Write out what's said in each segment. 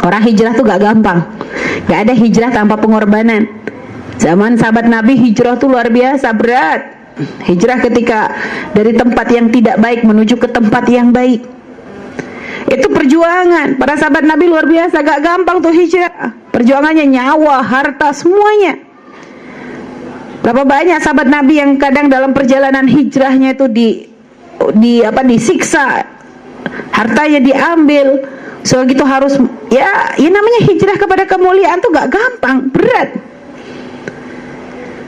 Orang hijrah tuh gak gampang. Gak ada hijrah tanpa pengorbanan. Zaman sahabat Nabi hijrah tuh luar biasa berat. Hijrah ketika dari tempat yang tidak baik menuju ke tempat yang baik. Itu perjuangan. Para sahabat Nabi luar biasa, gak gampang tuh hijrah. Perjuangannya nyawa, harta, semuanya. Berapa banyak sahabat Nabi yang kadang dalam perjalanan hijrahnya itu disiksa, hartanya diambil. So gitu harus ya namanya hijrah kepada kemuliaan tuh gak gampang, berat.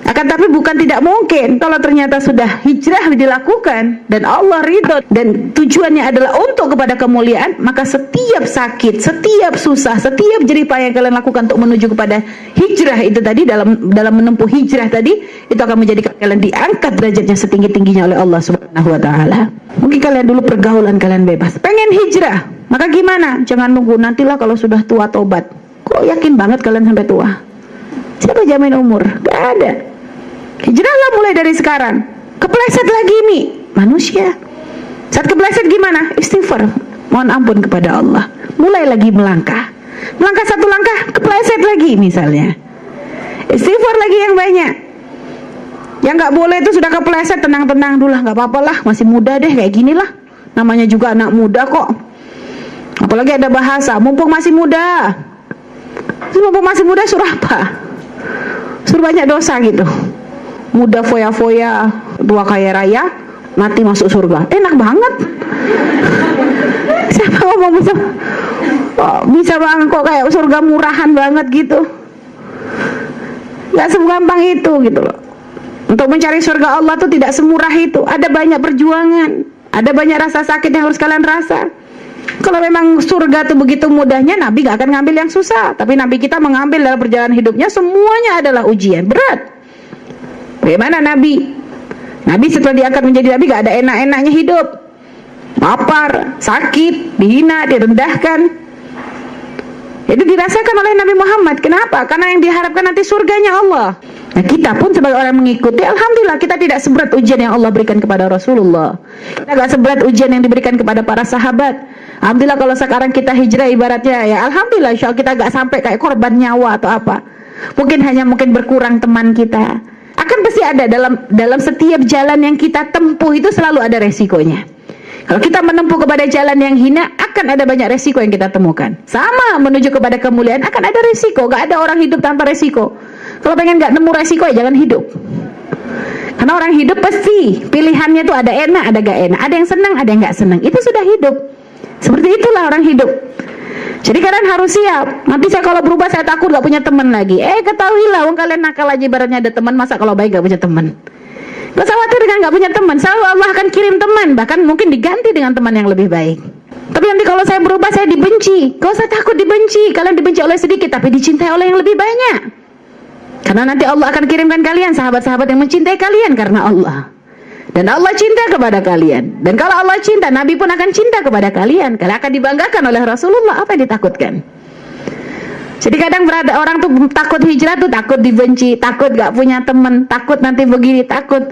Akan tapi bukan tidak mungkin kalau ternyata sudah hijrah dilakukan dan Allah ridho dan tujuannya adalah untuk kepada kemuliaan, maka setiap sakit, setiap susah, setiap jeripah yang kalian lakukan untuk menuju kepada hijrah itu tadi, dalam menempuh hijrah tadi, itu akan menjadikan kalian diangkat derajatnya setinggi-tingginya oleh Allah Subhanahu wa taala. Mungkin kalian dulu pergaulan kalian bebas, pengen hijrah, maka gimana? Jangan nunggu nantilah kalau sudah tua tobat. Kok yakin banget kalian sampai tua? Siapa jamin umur? Gak ada. Hijrahlah mulai dari sekarang. Kepleset lagi nih manusia. Saat kepleset gimana? Istighfar, mohon ampun kepada Allah. Mulai lagi melangkah. Melangkah satu langkah, kepleset lagi misalnya. Istighfar lagi yang banyak. Yang nggak boleh itu sudah kepleset, tenang-tenang dulu lah, nggak apa-apa lah, masih muda deh kayak gini lah. Namanya juga anak muda kok. Apalagi ada bahasa, mumpung masih muda. Mumpung masih muda suruh apa? Suruh banyak dosa gitu. Muda foya-foya, tua kaya raya, mati masuk surga. Enak banget. Siapa ngomong bisa banget kok kayak surga murahan banget gitu. Gak segampang itu gitu loh. Untuk mencari surga Allah tuh tidak semurah itu. Ada banyak perjuangan, ada banyak rasa sakit yang harus kalian rasa. Kalau memang surga itu begitu mudahnya, Nabi gak akan ngambil yang susah. Tapi Nabi kita mengambil dalam perjalanan hidupnya semuanya adalah ujian berat. Bagaimana Nabi? Nabi setelah diangkat menjadi Nabi gak ada enak-enaknya hidup. Lapar, sakit, dihina, direndahkan. Itu dirasakan oleh Nabi Muhammad. Kenapa? Karena yang diharapkan nanti surganya Allah. Nah kita pun sebagai orang mengikuti, alhamdulillah kita tidak seberat ujian yang Allah berikan kepada Rasulullah. Kita gak seberat ujian yang diberikan kepada para sahabat. Alhamdulillah kalau sekarang kita hijrah ibaratnya ya alhamdulillah, insya Allah kita gak sampai kayak korban nyawa atau apa. Mungkin berkurang teman kita. Akan pasti ada dalam setiap jalan yang kita tempuh itu selalu ada resikonya. Kalau kita menempuh kepada jalan yang hina, akan ada banyak resiko yang kita temukan. Sama menuju kepada kemuliaan akan ada resiko. Gak ada orang hidup tanpa resiko. Kalau pengen gak nemu resiko ya jangan hidup. Karena orang hidup pasti pilihannya tuh ada enak, ada gak enak, ada yang senang, ada yang gak senang. Itu sudah hidup. Seperti itulah orang hidup. Jadi kalian harus siap. Nanti saya kalau berubah saya takut gak punya teman lagi. Ketahuilah, wong kalian nakal aja ibaratnya ada teman, masa kalau baik gak punya teman. Gak usah khawatir dengan gak punya teman. Selalu Allah akan kirim teman, bahkan mungkin diganti dengan teman yang lebih baik. Tapi nanti kalau saya berubah saya dibenci. Gak usah takut dibenci. Kalian dibenci oleh sedikit tapi dicintai oleh yang lebih banyak. Karena nanti Allah akan kirimkan kalian sahabat-sahabat yang mencintai kalian karena Allah. Dan Allah cinta kepada kalian. Dan kalau Allah cinta, Nabi pun akan cinta kepada kalian. Kalian akan dibanggakan oleh Rasulullah. Apa yang ditakutkan? Jadi kadang berada orang tuh takut hijrah tuh takut dibenci, takut gak punya teman, takut nanti begini, takut.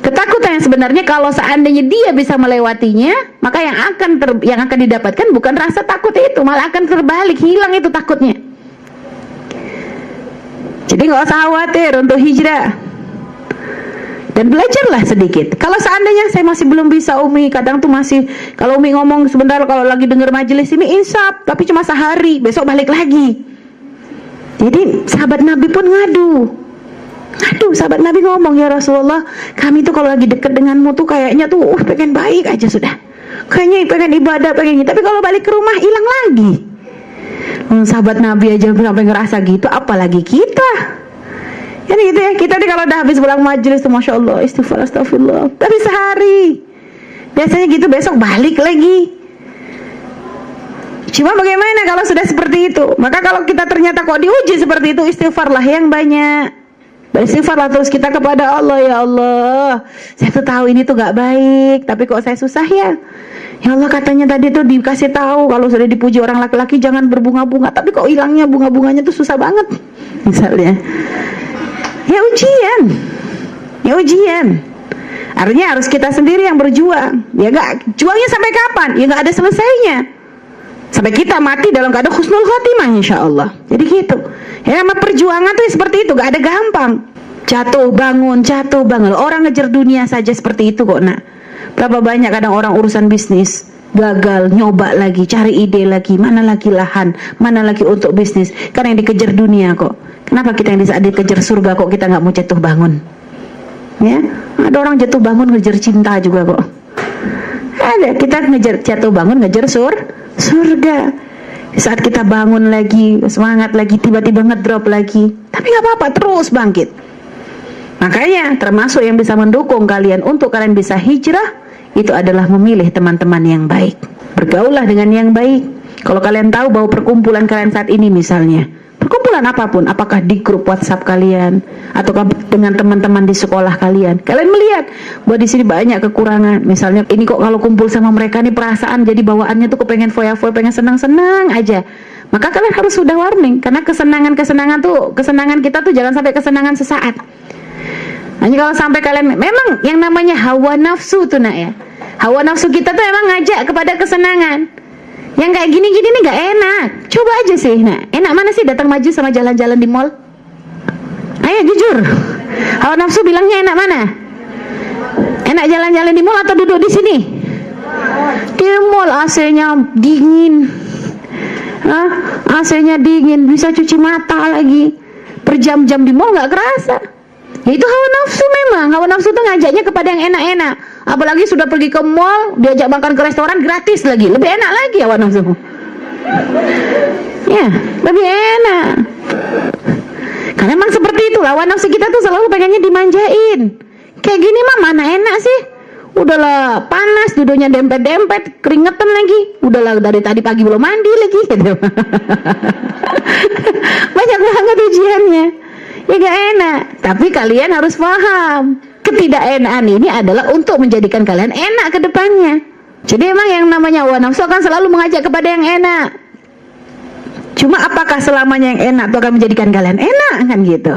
Ketakutan yang sebenarnya kalau seandainya dia bisa melewatinya, maka yang akan didapatkan bukan rasa takut itu, malah akan terbalik, hilang itu takutnya. Jadi gak usah khawatir untuk hijrah. Dan belajarlah sedikit. Kalau seandainya saya masih belum bisa Umi, kadang tuh masih, kalau Umi ngomong sebentar, kalau lagi dengar majelis ini insaf, tapi cuma sehari, besok balik lagi. Jadi sahabat Nabi pun ngadu, sahabat Nabi ngomong, ya Rasulullah, kami tuh kalau lagi deket denganmu tuh kayaknya tuh pengen baik aja sudah, kayaknya pengen ibadah, pengen ini, tapi kalau balik ke rumah hilang lagi. Sahabat Nabi aja sampai ngerasa gitu, apalagi kita. Kan gitu ya, kita nih kalau udah habis pulang majelis tuh Masya Allah, istighfar, astagfirullah, tapi sehari biasanya gitu, besok balik lagi. Cuma bagaimana kalau sudah seperti itu? Maka kalau kita ternyata kok diuji seperti itu, istighfarlah yang banyak. Beristighfarlah terus kita kepada Allah. Ya Allah, saya tuh tahu ini tuh gak baik, tapi kok saya susah ya. Ya Allah, katanya tadi tuh dikasih tahu kalau sudah dipuji orang laki-laki jangan berbunga-bunga, tapi kok hilangnya bunga-bunganya tuh susah banget. Misalnya ya ujian. Artinya harus kita sendiri yang berjuang. Ya enggak, juangnya sampai kapan? Ya enggak ada selesainya. sampai kita mati dalam keadaan husnul khotimah insya Allah. Jadi gitu ya, sama perjuangan tuh seperti itu, gak ada gampang. Jatuh bangun. Orang ngejar dunia saja seperti itu kok nak. Berapa banyak kadang orang urusan bisnis gagal, nyoba lagi, cari ide lagi, mana lagi lahan, mana lagi untuk bisnis, karena yang dikejar dunia kok. Kenapa kita yang di saat dikejar surga kok kita nggak mau jatuh bangun? Ya, ada orang jatuh bangun ngejar cinta juga kok. Ada, kita ngejar jatuh bangun ngejar surga. Saat kita bangun lagi, semangat lagi, tiba-tiba ngedrop lagi, tapi nggak apa-apa, terus bangkit. Makanya termasuk yang bisa mendukung kalian untuk kalian bisa hijrah, itu adalah memilih teman-teman yang baik. Bergaullah dengan yang baik. Kalau kalian tahu bahwa perkumpulan kalian saat ini misalnya, perkumpulan apapun, apakah di grup WhatsApp kalian ataukah dengan teman-teman di sekolah kalian melihat bahwa di sini banyak kekurangan. Misalnya ini kok kalau kumpul sama mereka nih perasaan jadi bawaannya tuh kepengen foya-foya, pengen senang-senang aja. Maka kalian harus sudah warning, karena kesenangan kita tuh jangan sampai kesenangan sesaat. Hanya kalau sampai kalian memang yang namanya hawa nafsu tuh nak ya, hawa nafsu kita tuh emang ngajak kepada kesenangan. Yang kayak gini-gini nih gak enak. Coba aja sih nak, enak mana sih datang maju sama jalan-jalan di mall? Ayo jujur, hawa nafsu bilangnya enak mana? Enak jalan-jalan di mall atau duduk di sini? Di mall AC-nya dingin, AC-nya dingin, bisa cuci mata lagi, berjam-jam di mall gak kerasa. Ya itu hawa nafsu memang. Hawa nafsu tuh ngajaknya kepada yang enak-enak. Apalagi sudah pergi ke mall, diajak makan ke restoran gratis lagi, lebih enak lagi hawa nafsu. Ya, lebih enak. Karena memang seperti itu, hawa nafsu kita tuh selalu pengennya dimanjain. Kayak gini mah mana enak sih? Udahlah panas, duduknya dempet-dempet, keringetan lagi. Udahlah dari tadi pagi belum mandi lagi gitu. Banyak banget ujiannya. Ya gak enak, tapi kalian harus paham, ketidakenakan ini adalah untuk menjadikan kalian enak ke depannya. Jadi emang yang namanya hawa nafsu akan selalu mengajak kepada yang enak. Cuma apakah selamanya yang enak itu akan menjadikan kalian enak, kan gitu.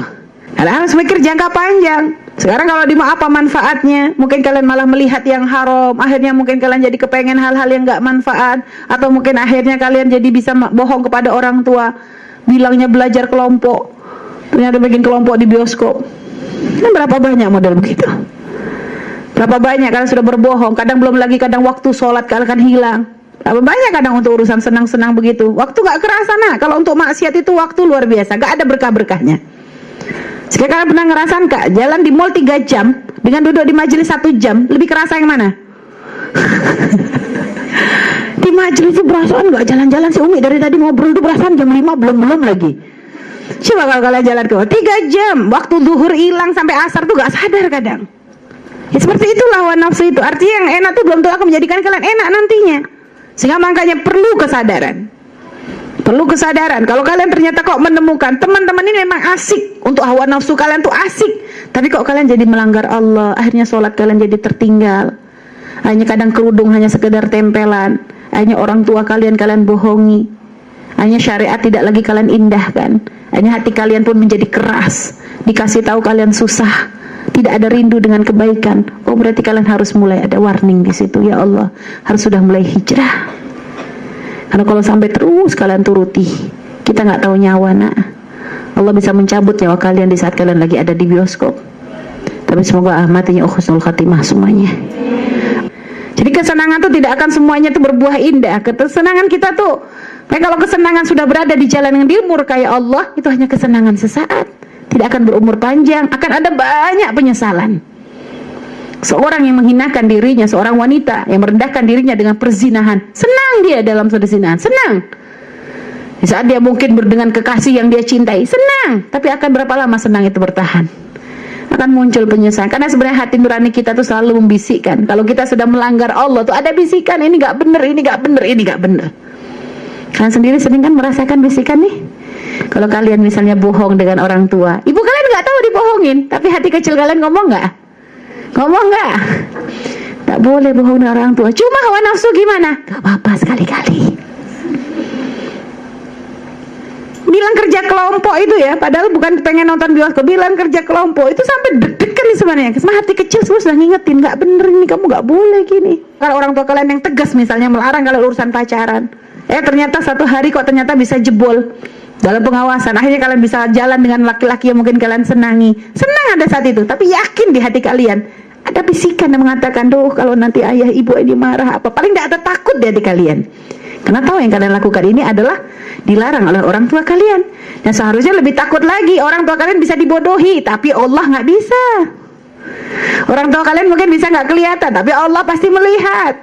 Kalian harus mikir jangka panjang. Sekarang kalau di apa manfaatnya, mungkin kalian malah melihat yang haram, akhirnya mungkin kalian jadi kepengen hal-hal yang gak manfaat, atau mungkin akhirnya kalian jadi bisa bohong kepada orang tua, bilangnya belajar kelompok, ternyata bikin kelompok di bioskop. Kan berapa banyak model begitu? Berapa banyak kalian sudah berbohong? Kadang belum lagi, kadang waktu sholat kalian akan hilang. Berapa banyak kadang untuk urusan senang-senang begitu. Waktu gak kerasa nah. Kalau untuk maksiat itu waktu luar biasa, gak ada berkah-berkahnya. Sekarang kalian pernah ngerasain kak, jalan di mall 3 jam dengan duduk di majelis 1 jam, lebih kerasa yang mana? Di majelis itu berasaan gak jalan-jalan si Umi dari tadi ngobrol tuh berasaan jam 5 belum lagi. Coba kalau kalian jalan ke 3 jam, waktu zuhur hilang sampai asar tuh gak sadar kadang. Ya seperti itulah hawa nafsu itu. Artinya yang enak tuh belum tentu akan menjadikan kalian enak nantinya. Sehingga makanya perlu kesadaran. Perlu kesadaran. Kalau kalian ternyata kok menemukan teman-teman ini memang asik, untuk hawa nafsu kalian tuh asik, tapi kok kalian jadi melanggar Allah, akhirnya sholat kalian jadi tertinggal, akhirnya kadang kerudung hanya sekedar tempelan, akhirnya orang tua kalian bohongi, akhirnya syariat tidak lagi kalian indahkan, akhirnya hati kalian pun menjadi keras, dikasih tahu kalian susah, tidak ada rindu dengan kebaikan. Oh berarti kalian harus mulai ada warning di situ. Ya Allah, harus sudah mulai hijrah. Karena kalau sampai terus kalian turuti, kita nggak tahu nyawa nak. Allah bisa mencabut nyawa kalian di saat kalian lagi ada di bioskop. Tapi semoga matinya husnul khatimah semuanya. Jadi kesenangan tuh tidak akan semuanya tuh berbuah indah. Kesenangan kita tuh, kalau kesenangan sudah berada di jalan yang dimurkai Allah, itu hanya kesenangan sesaat, tidak akan berumur panjang, akan ada banyak penyesalan. Seorang yang menghinakan dirinya, seorang wanita yang merendahkan dirinya dengan perzinahan, senang dia dalam perzinahan, senang. Di saat dia mungkin dengan kekasih yang dia cintai, senang. Tapi akan berapa lama senang itu bertahan? Akan muncul penyesalan. Karena sebenarnya hati nurani kita tuh selalu membisikkan. Kalau kita sudah melanggar Allah tuh ada bisikan, ini gak bener, ini gak bener, ini gak bener. Kalian sendiri sering kan merasakan bisikan nih? Kalau kalian misalnya bohong dengan orang tua, ibu kalian gak tahu dibohongin, tapi hati kecil kalian ngomong gak? Ngomong gak? Tak boleh bohong dengan orang tua. Cuma hawa nafsu gimana? Gak apa-apa sekali-kali. Bilang kerja kelompok itu ya, padahal bukan pengen nonton bioskop, bilang kerja kelompok itu sampai deg-degan nih sebenarnya. Sama hati kecil semua sudah ngingetin, gak bener ini, kamu gak boleh gini. Kalau orang tua kalian yang tegas misalnya melarang kalau urusan pacaran, Ternyata satu hari kok ternyata bisa jebol dalam pengawasan. Akhirnya kalian bisa jalan dengan laki-laki yang mungkin kalian senangi. Senang ada saat itu, tapi yakin di hati kalian ada bisikan yang mengatakan, "Duh, kalau nanti ayah ibu ini marah apa." Paling tidak ada takut di hati kalian. Karena tahu yang kalian lakukan ini adalah dilarang oleh orang tua kalian. Dan seharusnya lebih takut lagi, orang tua kalian bisa dibodohi, tapi Allah nggak bisa. Orang tua kalian mungkin bisa nggak kelihatan, tapi Allah pasti melihat.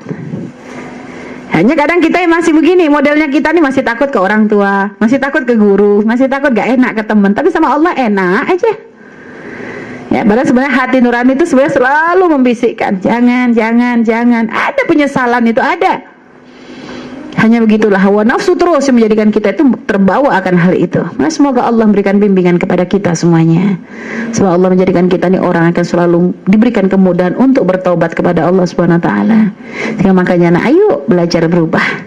Hanya kadang kita yang masih begini, modelnya kita nih masih takut ke orang tua, masih takut ke guru, masih takut gak enak ke teman, tapi sama Allah enak aja. Ya, padahal sebenarnya hati nurani itu sebenarnya selalu membisikkan, jangan. Ada penyesalan itu ada. Hanya begitulah hawa nafsu terus yang menjadikan kita itu terbawa akan hal itu. Nah, semoga Allah memberikan bimbingan kepada kita semuanya. Semoga Allah menjadikan kita ini orang akan selalu diberikan kemudahan untuk bertobat kepada Allah Subhanahu wa taala. Sehingga makanya ayo belajar berubah.